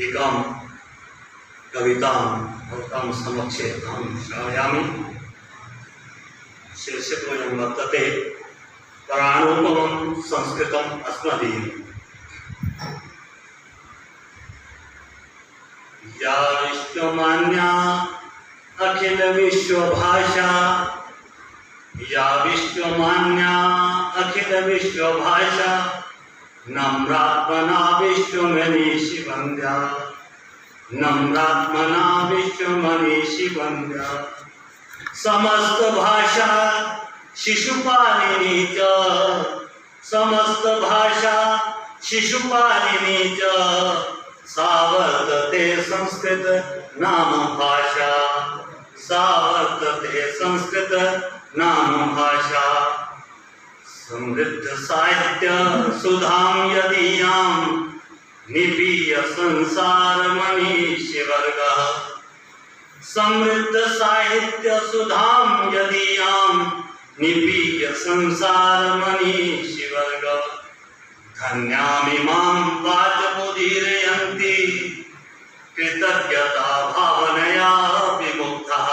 एकां कवितां भवतां समक्षे अहं श्रावयामि। शीर्षकोऽयं वर्तते प्राणोपमं संस्कृतम् अस्मदीयम्। या विश्वमान्या अखिल विश्वभाषा, या विश्वमान्या अखिल विश्वभाषा, नम्रात्मना विश्वमनीषी वन्द्या, नम्रात्मना विश्वमनीषी वन्द्या। समस्त भाषा शिशुपालिनी च, समस्त भाषा शिशुपालिनी च, सा वर्तते संस्कृत नाम भाषा, सा वर्तते संस्कृत नाम भाषा। समृद्ध साहित्य सुधां यदीयां निपीय संसार मनीषी वर्गः, समृद्ध साहित्य सुधां यदीयां निपीय संसार मनीषी वर्गः। धन्यामिमां वाचमुदीरयन्ति कृतज्ञता भावनया विमुग्धः,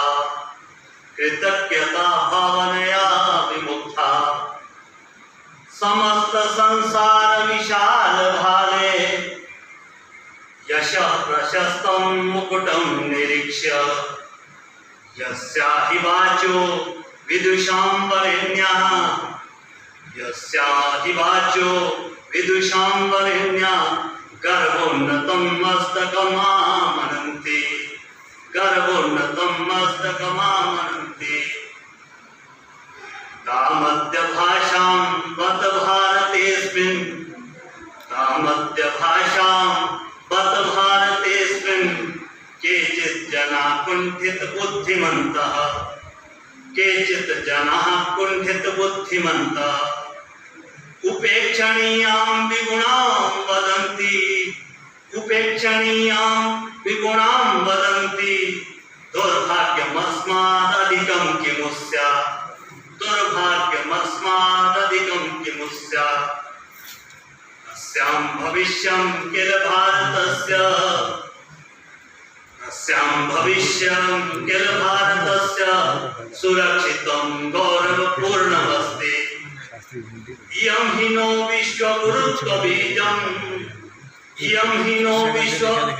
कृतज्ञता भावनया विमुग्धः। समस्त संसार विशाल भाले, यशः प्रशस्तं मुकुटं निरीक्ष्य, यस्या हि वाचो विदुषां वरेण्यः, यस्या हि वाचो विदुषां वरेण्यः, गर्भोन्नतं मस्तकमामनन्ति, गर्भोन्नतं मस्तकमामनन्ति। तामद्य भाषां बत भारतेऽस्मिन्, तामद्य भाषां बत भारतेऽस्मिन्, केचित् जनाः कुण्ठित बुद्धिमन्तः, केचित् जनाः कुण्ठित बुद्धिमन्तः। उपेक्षणीयां विगुणां वदन्ति, उपेक्षणीयां विगुणां वदन्ति। दुर्भाग्यमस्मादधिकं किमु स्यात्, दुर्भाग्यमस्मादधिकं किमु स्यात्। अस्यां भविष्यं किल भारतस्य, अस्यां भविष्यं किल भारतस्य, सुरक्षितं गौरवपूर्णमस्ति। इयं हि नो विश्वगुरुत्वबीजम्, इयं हि नो विश्व